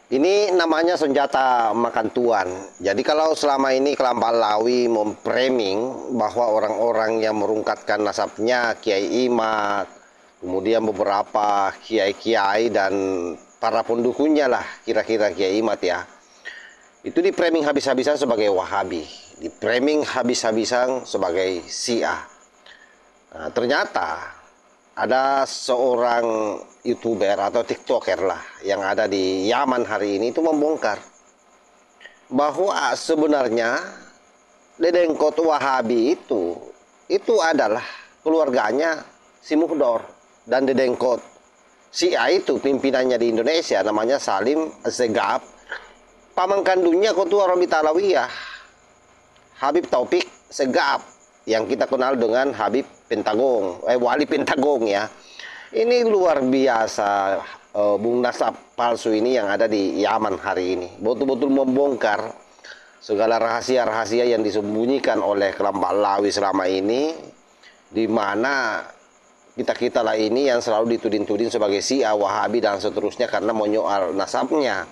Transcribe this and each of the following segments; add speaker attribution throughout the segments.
Speaker 1: Ini namanya senjata makan tuan. Jadi kalau selama ini kelompok Alawi memframing bahwa orang-orang yang merungkatkan nasabnya Kiai Imat, kemudian beberapa kiai-kiai dan para pendukungnya lah, kira-kira Kiai Imat ya, itu di framing habis-habisan sebagai Wahabi, di framing habis-habisan sebagai Syiah. Nah, ternyata ada seorang YouTuber atau TikToker lah yang ada di Yaman hari ini itu membongkar bahwa sebenarnya Dedengkot Wahabi itu adalah keluarganya si Muhdor, dan Dedengkot Syiah itu pimpinannya di Indonesia namanya Salim Segaf, paman kandungnya Ketua Rabita Alawiyah Habib Taufik Segaf yang kita kenal dengan Habib Pentagong, Wali Pentagong ya. Ini luar biasa Bung Nasab palsu ini yang ada di Yaman hari ini. Betul-betul membongkar segala rahasia-rahasia yang disembunyikan oleh kelompok Alawi selama ini, di mana kita-kita lah ini yang selalu dituding-tuding sebagai Syiah, Wahabi dan seterusnya karena menyoal nasabnya.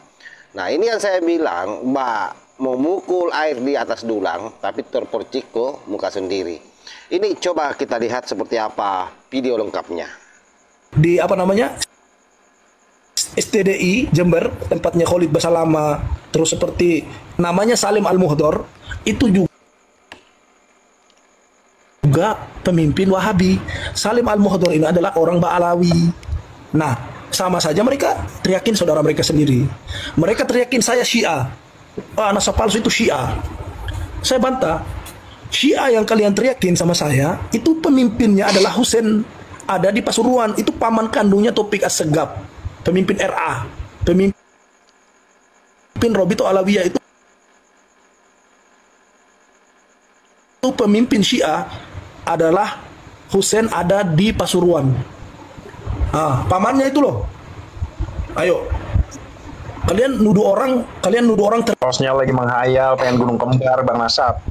Speaker 1: Nah, ini yang saya bilang, Mbak, memukul air di atas dulang tapi terpercik ke muka sendiri. Ini coba kita lihat seperti apa video lengkapnya.
Speaker 2: Di apa namanya? STDI Jember, tempatnya Khalid Basalama, terus seperti namanya Salim Al-Muhdor, itu juga pemimpin Wahabi. Salim Al-Muhdor ini adalah orang Ba'alawi. Nah, sama saja mereka teriakin saudara mereka sendiri. Mereka teriakin saya Syiah. Nasab palsu itu Syiah. Saya bantah. Syiah yang kalian teriakin sama saya, itu pemimpinnya adalah Husain, ada di Pasuruan. Itu paman kandungnya Taufik As-Segaf, pemimpin RA, pemimpin Robito Alawiyah itu pemimpin Syiah adalah Husain, ada di Pasuruan. Pamannya itu loh. Ayo, kalian nuduh orang
Speaker 3: Bosnya lagi menghayal pengen gunung kembar, Bang Nasab.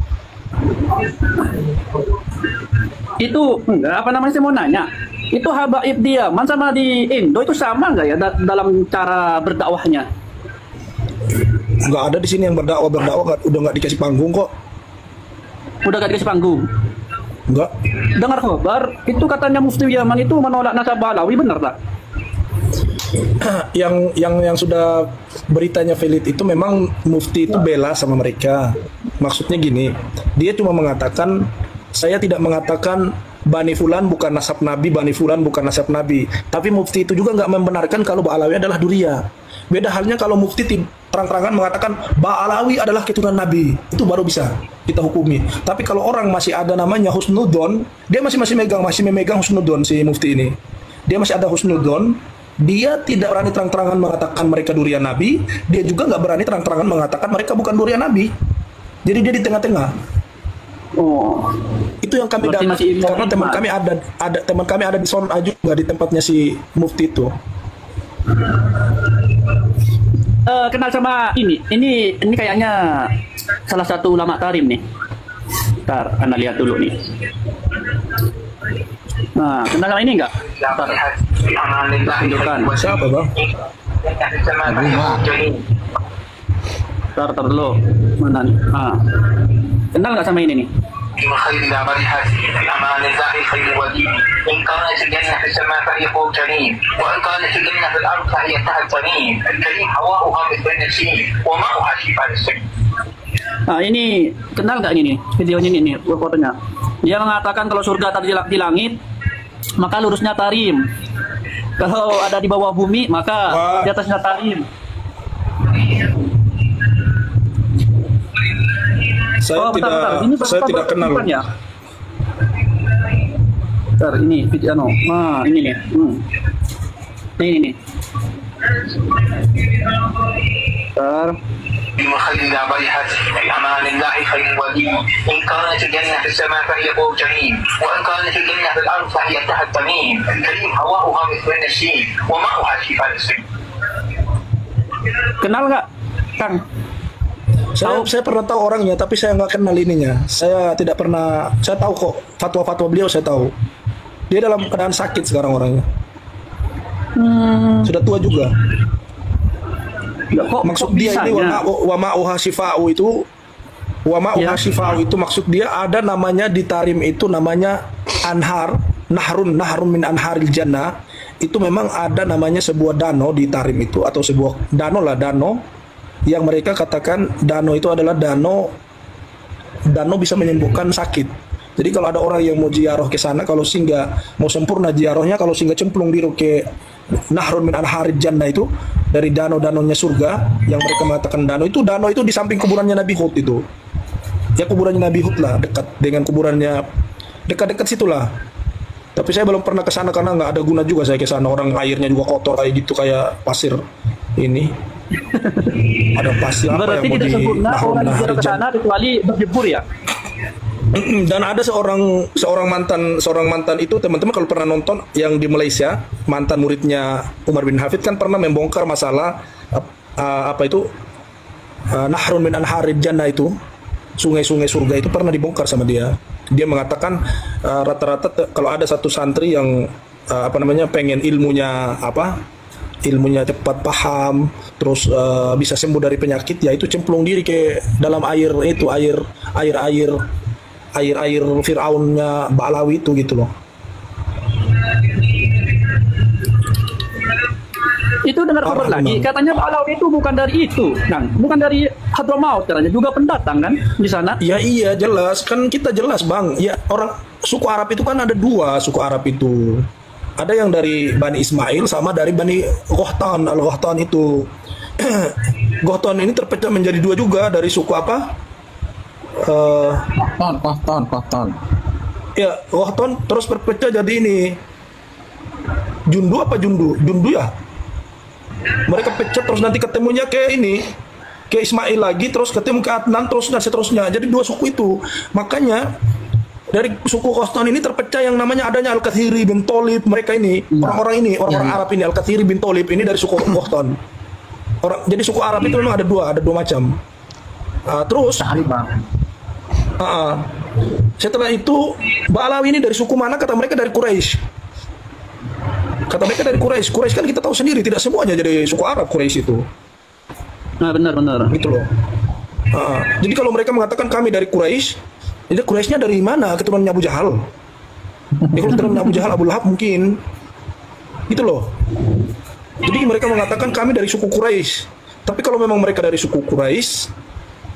Speaker 4: Itu enggak, apa namanya, saya mau nanya, itu habaib dia man sama di Indo itu sama enggak ya dalam cara berdakwahnya?
Speaker 2: nggak ada di sini yang berdakwah udah nggak dikasih panggung kok.
Speaker 4: Udah gak dikasih panggung?
Speaker 2: Enggak.
Speaker 4: Dengar kabar itu katanya Mufti Yaman itu menolak nasab Alawi, benar tak?
Speaker 2: yang sudah beritanya valid itu memang Mufti itu bela sama mereka. Maksudnya gini, dia cuma mengatakan, saya tidak mengatakan Bani Fulan bukan nasab Nabi, Bani Fulan bukan nasab Nabi. Tapi Mufti itu juga nggak membenarkan kalau Ba'alawi adalah Duriyah. Beda halnya kalau Mufti terang-terangan mengatakan Ba'alawi adalah keturunan Nabi, itu baru bisa kita hukumi. Tapi kalau orang masih ada namanya Husnudon, dia masih memegang Husnudon, si Mufti ini. Dia masih ada Husnudon. Dia tidak berani terang-terangan mengatakan mereka durian Nabi. Dia juga nggak berani terang-terangan mengatakan mereka bukan durian Nabi. Jadi dia di tengah-tengah.
Speaker 4: Oh,
Speaker 2: Itu yang kami dapat karena teman kami ada di Son'a juga, di tempatnya si Mufti itu.
Speaker 4: Kenal sama ini kayaknya salah satu ulama tarim nih. Ntar Anda lihat dulu nih. Nah, kenal sama ini enggak? Tunjukkan.
Speaker 2: Siapa, Bang?
Speaker 4: Ntar dulu. Mana nih? Kenal nggak sama ini nih? Nah, ini kenal nggak ini nih? Videonya ini fotonya. Dia mengatakan kalau surga tadi di langit, maka lurusnya tarim. Kalau ada di bawah bumi, maka di atasnya tarim.
Speaker 2: Saya tidak kenal.
Speaker 4: Ya? Bentar, ini video ini nih. Ini nih. Bentar.
Speaker 5: بمخلد برهت بأمان الله خير ولي إن كانت الجنة في السماء فهي فوق جحيم وإن كانت الجنة في الأرض فهي تحت تميم الكريم هواؤها مثل النسيم وماؤها شفاء السم.
Speaker 4: Kenal nggak, Kang?
Speaker 2: Saya pernah tahu orangnya, tapi saya nggak kenal ininya. Saya tidak pernah. Saya tahu kok fatwa-fatwa beliau, saya tahu. Dia dalam keadaan sakit sekarang orangnya. Sudah tua juga.
Speaker 4: Kok
Speaker 2: Maksud dia ini
Speaker 4: bisanya?
Speaker 2: wa ma'uha shifa'u itu, wa ma'uha
Speaker 4: Ya.
Speaker 2: shifa'u itu maksud dia ada namanya di Tarim itu namanya anhar, nahrun min anharil jannah. Itu memang ada namanya sebuah danau di Tarim itu, atau sebuah danau yang mereka katakan danau itu adalah danau bisa menyembuhkan sakit. Jadi kalau ada orang yang mau ziarah ke sana, kalau singgah mau sempurna ziarahnya, kalau singgah cemplung diri ke nahrun min anharil jannah itu, dari danau-danaunya surga yang mereka mengatakan danau itu di samping kuburannya Nabi Hud itu. Ya kuburannya Nabi Hud lah, dekat dengan kuburannya, dekat-dekat situlah. Tapi saya belum pernah ke sana karena nggak ada guna juga saya ke sana. Orang airnya juga kotor kayak gitu, kayak pasir ini. Ada pasir apa
Speaker 4: Berarti
Speaker 2: yang mau
Speaker 4: tidak
Speaker 2: di
Speaker 4: sempurna orang
Speaker 2: nahrun
Speaker 4: ziarah ke sana kecuali berjemur ya.
Speaker 2: Dan ada seorang mantan itu, teman-teman kalau pernah nonton yang di Malaysia, mantan muridnya Umar bin Hafid kan pernah membongkar masalah apa itu nahrun min anharil jannah itu, sungai-sungai surga itu pernah dibongkar sama dia. Dia mengatakan rata-rata kalau ada satu santri yang pengen ilmunya cepat paham, terus bisa sembuh dari penyakit, ya itu cemplung diri ke dalam air Fir'aunnya Ba'alawi itu gitu loh.
Speaker 4: Itu dengar kabar
Speaker 2: Parah
Speaker 4: lagi,
Speaker 2: memang.
Speaker 4: katanya Pak Alawi itu bukan dari itu, bukan dari Hadramaut katanya, juga pendatang kan di sana.
Speaker 2: Ya iya jelas, kan kita jelas Bang. Ya orang suku Arab itu kan ada dua suku Arab itu. Ada yang dari Bani Ismail sama dari Bani Ghahtan. Al-Ghahtan itu. Ghahtan ini terpecah menjadi dua juga, dari suku apa?
Speaker 3: Kohton.
Speaker 2: Ya, Ghahtan terus berpecah jadi ini. Jundu apa Jundu? Jundu ya. Mereka pecah terus nanti ketemunya ke ini, ke Ismail lagi, terus ketemu ke Adnan, terus dan seterusnya. Jadi dua suku itu. Makanya dari suku Ghahtan ini terpecah yang namanya adanya Al-Kathiri bin Tholib. Mereka ini, orang-orang Arab ini, Al-Kathiri bin Tholib ini dari suku Ghahtan. Jadi suku Arab itu memang ada dua macam. Terus setelah itu Ba'alawi ini dari suku mana? Kata mereka dari Quraisy. Quraisy kan kita tahu sendiri tidak semuanya jadi suku Arab Quraisy itu.
Speaker 4: Nah, benar.
Speaker 2: Gitu loh. Jadi kalau mereka mengatakan kami dari Quraisy, jadi Quraisynya dari mana? Keturunannya Abu Jahal. Kalau keturunannya Abu Jahal, Abu Lahab mungkin. Gitu loh. Jadi mereka mengatakan kami dari suku Quraisy. Tapi kalau memang mereka dari suku Quraisy,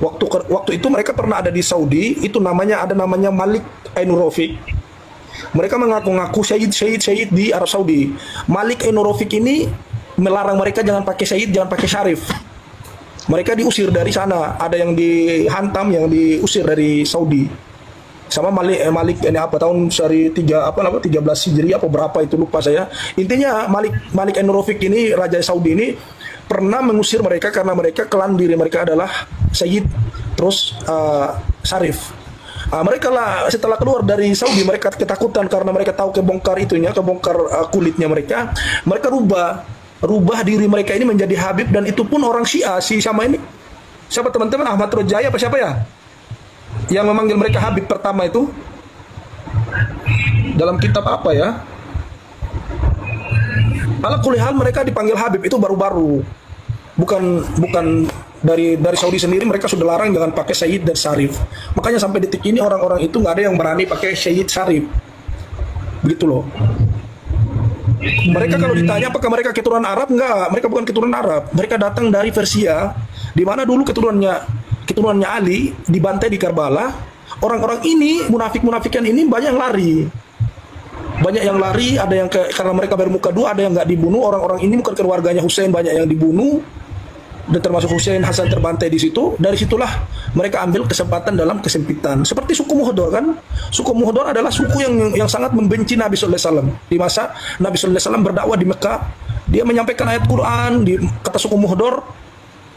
Speaker 2: waktu itu mereka pernah ada di Saudi, itu ada namanya Malik Ainur Rafiq. Mereka mengaku-ngaku syahid di Arab Saudi. Malik Ainur Rafiq ini melarang mereka jangan pakai syahid, jangan pakai syarif. Mereka diusir dari sana, ada yang dihantam, yang diusir dari Saudi. Sama Malik ini tahun 13 Hijriah apa berapa itu lupa saya. Intinya Malik Ainur Rafiq ini raja Saudi ini pernah mengusir mereka karena mereka klan diri mereka adalah Sayyid terus Syarif. Mereka lah setelah keluar dari Saudi mereka ketakutan karena mereka tahu kebongkar kulitnya mereka rubah diri mereka ini menjadi Habib, dan itu pun orang Syiah sama ini. Siapa teman-teman, Ahmad Rojaya apa siapa ya? Yang memanggil mereka Habib pertama itu dalam kitab apa ya? Ala kulihal mereka dipanggil Habib itu baru-baru. Bukan dari Saudi sendiri mereka sudah larang jangan pakai Sayyid dan Syarif. Makanya sampai detik ini orang-orang itu nggak ada yang berani pakai Sayyid Syarif. Begitu loh. Mereka kalau ditanya apakah mereka keturunan Arab, enggak, mereka bukan keturunan Arab. Mereka datang dari Persia, di mana dulu keturunannya Ali dibantai di Karbala. Orang-orang ini, munafik-munafikan ini banyak yang lari. Ada yang karena mereka bermuka dua, ada yang nggak dibunuh. Orang-orang ini bukan keluarganya Hussein, banyak yang dibunuh. Dan termasuk Hussein Hasan terbantai di situ. Dari situlah mereka ambil kesempatan dalam kesempitan. Seperti suku Muhdor kan. Suku Muhdor adalah suku yang sangat membenci Nabi SAW. Di masa Nabi SAW berdakwah di Mekah, dia menyampaikan ayat Quran. Kata suku Muhdor,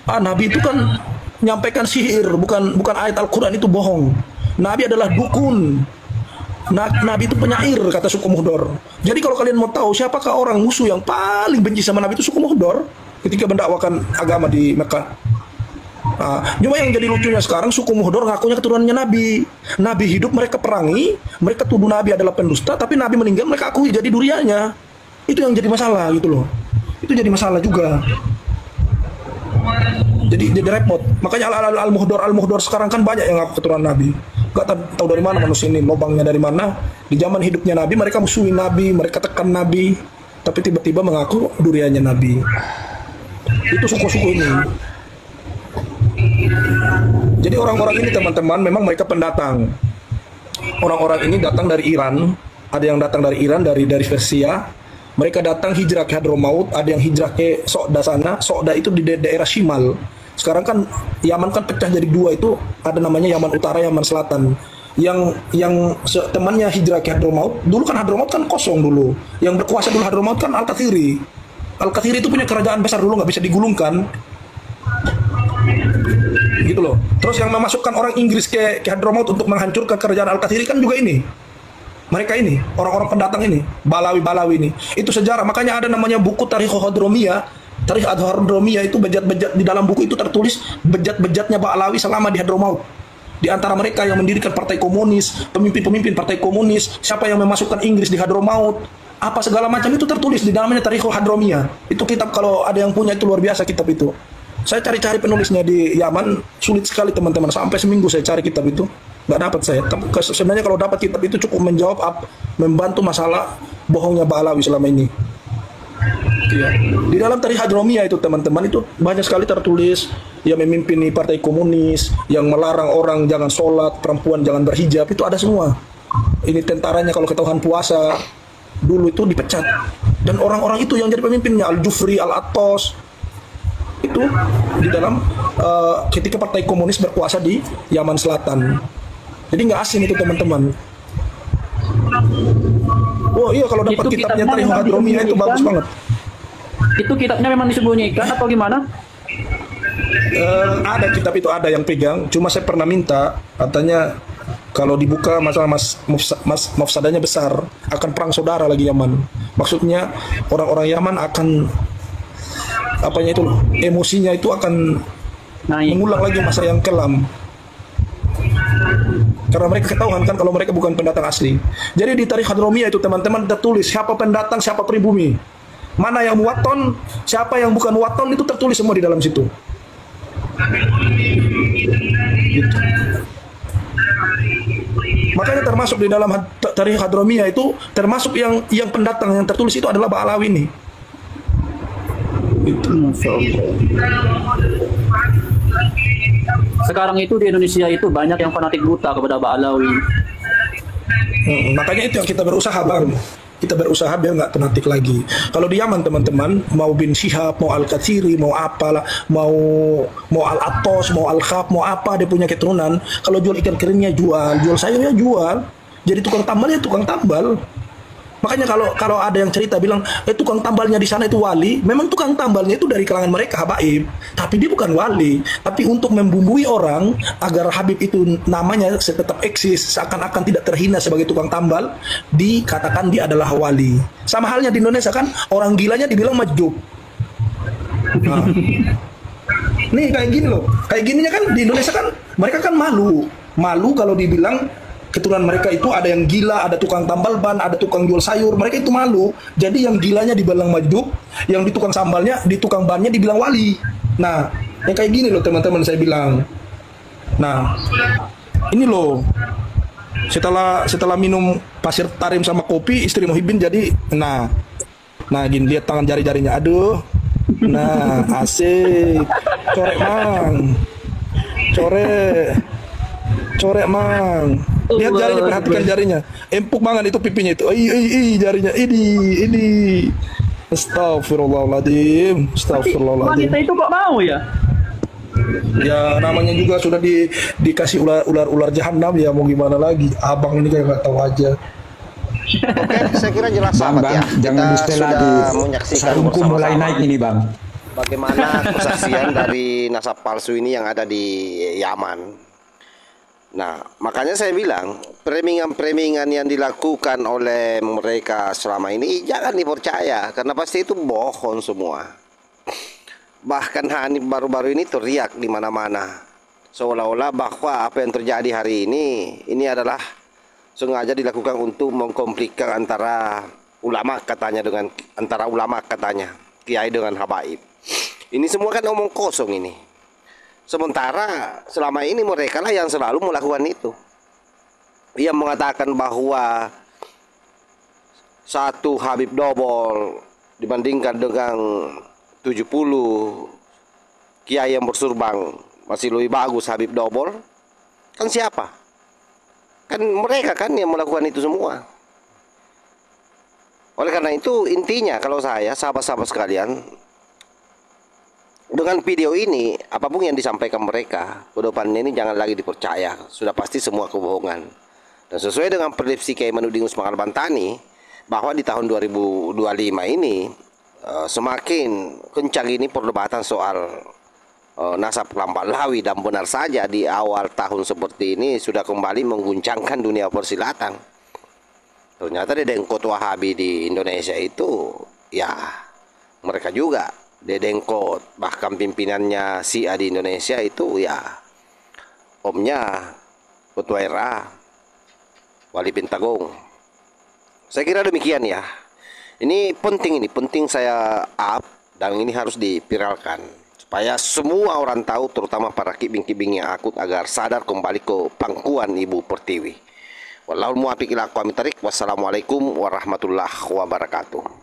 Speaker 2: Nabi itu kan menyampaikan sihir, bukan ayat Al-Quran itu bohong. Nabi adalah dukun. Nabi itu penyair, kata suku Muhdor. Jadi kalau kalian mau tahu siapakah orang musuh yang paling benci sama Nabi, itu suku Muhdor ketika mendakwakan agama di Mekah. Cuma yang jadi lucunya sekarang, suku Muhdor ngakunya keturunannya Nabi. Nabi hidup mereka perangi, mereka tuduh Nabi adalah pendusta, tapi Nabi meninggal mereka akui jadi duriannya. Itu yang jadi masalah gitu loh. Itu jadi masalah juga. Jadi repot. Makanya al-muhdor sekarang kan banyak yang ngaku keturunan Nabi. Gak tahu dari mana manusia ini, lubangnya dari mana. Di zaman hidupnya Nabi, mereka musuhi Nabi, mereka tekan Nabi, tapi tiba-tiba mengaku duriannya Nabi. Itu suku-suku ini. Jadi orang-orang ini teman-teman memang mereka pendatang. Orang-orang ini datang dari Iran, ada yang datang dari Iran, dari Persia. Mereka datang hijrah ke Hadramaut, ada yang hijrah ke Sokda sana. Sokda itu di daerah Shimal. Sekarang kan Yaman kan pecah jadi dua, itu ada namanya Yaman Utara, Yaman Selatan. Yang temannya hijrah ke Hadramaut, dulu kan Hadramaut kan kosong dulu. Yang berkuasa dulu Hadramaut kan Al-Kathiri. Al-Kathiri itu punya kerajaan besar dulu, nggak bisa digulungkan. Gitu loh. Terus yang memasukkan orang Inggris ke Hadramaut untuk menghancurkan kerajaan Al-Kathiri kan juga ini. Mereka ini, orang-orang pendatang ini, Balawi ini. Itu sejarah, makanya ada namanya buku Tarikh Hadramiyah. Tarikh Hadramiyah itu bejat-bejat, di dalam buku itu tertulis bejat-bejatnya Balawi selama di Hadramaut. Di antara mereka yang mendirikan partai komunis, pemimpin-pemimpin partai komunis, siapa yang memasukkan Inggris di Hadramaut, apa segala macam itu tertulis di dalamnya Tarikh Hadramiyah. Itu kitab, kalau ada yang punya itu luar biasa kitab itu. Saya cari-cari penulisnya di Yaman, sulit sekali teman-teman. Sampai seminggu saya cari kitab itu, nggak dapat saya. Tapi sebenarnya kalau dapat kitab itu cukup menjawab, membantu masalah bohongnya Balawi selama ini. Ya. Di dalam Tarikh Hadramiyah itu teman-teman, itu banyak sekali tertulis yang memimpin partai komunis, yang melarang orang jangan sholat, perempuan jangan berhijab, itu ada semua. Ini tentaranya kalau ketahuan puasa dulu itu dipecat. Dan orang-orang itu yang jadi pemimpinnya, Al-Jufri, Al-Attos, itu di dalam ketika partai komunis berkuasa di Yaman Selatan. Jadi nggak asing itu teman-teman. Oh iya, kalau dapat kitabnya Tarikh Hadramiyah itu bagus banget.
Speaker 4: Itu kitabnya memang disembunyikan atau gimana?
Speaker 2: Ada kitab itu, ada yang pegang. Cuma saya pernah minta, katanya kalau dibuka masalah mafsadanya besar, akan perang saudara lagi Yaman. Maksudnya orang-orang Yaman akan apanya itu loh, emosinya itu akan mengulang lagi masa yang kelam. Karena mereka ketahuan kan kalau mereka bukan pendatang asli. Jadi di Tarikh Hadramiyah itu teman-teman tertulis siapa pendatang, siapa pribumi, mana yang waton, siapa yang bukan waton, itu tertulis semua di dalam situ. Gitu. Makanya termasuk di dalam Tarikh Hadramiyah itu termasuk yang pendatang yang tertulis itu adalah Ba'alawi ini. Gitu.
Speaker 4: Sekarang itu di Indonesia itu banyak yang fanatik buta kepada Ba'alawi.
Speaker 2: Makanya itu yang kita berusaha bang. Kita berusaha biar nggak fanatik lagi. Kalau di Yaman teman-teman, mau bin Syihab, mau Al-Kathiri, mau apalah, mau Al-Attos, mau Al-Khab, mau apa dia punya keturunan. Kalau jual ikan keringnya jual sayurnya jual. Jadi tukang tambalnya tukang tambal. Makanya kalau ada yang cerita bilang, tukang tambalnya di sana itu wali, memang tukang tambalnya itu dari kalangan mereka habaib, tapi dia bukan wali. Tapi untuk membumbui orang agar Habib itu namanya tetap eksis, seakan-akan tidak terhina sebagai tukang tambal, dikatakan dia adalah wali. Sama halnya di Indonesia kan, orang gilanya dibilang majjub. Nah. Nih kayak gini loh, kayak gininya kan di Indonesia kan, mereka kan malu kalau dibilang keturunan mereka itu ada yang gila, ada tukang tambal ban, ada tukang jual sayur, mereka itu malu. Jadi yang gilanya dibilang majnun, yang di tukang sambalnya, di tukang bannya dibilang wali. Nah, yang kayak gini loh teman-teman saya bilang. Nah, ini loh. Setelah minum pasir tarim sama kopi, istri Muhyiddin jadi nah gini lihat tangan jari-jarinya. Aduh. Nah, asik. Corek mang. Corek mang. Lihat jarinya, perhatikan jarinya. Empuk banget itu pipinya itu. Jarinya ini. Astagfirullahaladzim.
Speaker 4: Wanita itu kok mau ya?
Speaker 2: Ya namanya juga sudah dikasih ular jahanam ya, mau gimana lagi. Abang ini kayak nggak tahu aja.
Speaker 1: Oke, saya kira jelas sahabat ya.
Speaker 6: Jangan
Speaker 1: Kita
Speaker 6: istilah
Speaker 1: sudah
Speaker 6: di
Speaker 1: menyaksikan
Speaker 6: hukum mulai
Speaker 1: bersama-sama
Speaker 6: naik ini bang.
Speaker 1: bagaimana kesaksian dari nasab palsu ini yang ada di Yaman. Nah, makanya saya bilang premingan-premingan yang dilakukan oleh mereka selama ini jangan dipercaya, karena pasti itu bohong semua. Bahkan Hanif baru-baru ini teriak di mana-mana, seolah-olah bahwa apa yang terjadi hari ini adalah sengaja dilakukan untuk mengkomplikan antara ulama katanya kiai dengan habaib. Ini semua kan omong kosong ini. Sementara selama ini mereka lah yang selalu melakukan itu. Ia mengatakan bahwa satu Habib Dobol dibandingkan dengan 70 kiai yang bersurbang masih lebih bagus Habib Dobol. Kan siapa? Kan mereka kan yang melakukan itu semua. Oleh karena itu intinya kalau saya sahabat-sahabat sekalian, dengan video ini apapun yang disampaikan mereka ke depannya ini jangan lagi dipercaya, sudah pasti semua kebohongan. Dan sesuai dengan prediksi Kiai Manudin Usman Al-Bantani bahwa di tahun 2025 ini semakin kencang ini perdebatan soal nasab Lambat Lawi, dan benar saja di awal tahun seperti ini sudah kembali mengguncangkan dunia persilatan. Ternyata dedengkot Wahabi di Indonesia itu ya mereka juga dedengkot, bahkan pimpinannya Syiah di Indonesia itu ya omnya Ketua RA Wali Pintagung. Saya kira demikian ya. Ini penting saya up dan ini harus dipiralkan supaya semua orang tahu, terutama para kibing-kibing yang akut agar sadar kembali ke pangkuan Ibu Pertiwi. Wallahul muwaffiq ila aqwamit thariq. Wassalamualaikum warahmatullahi wabarakatuh.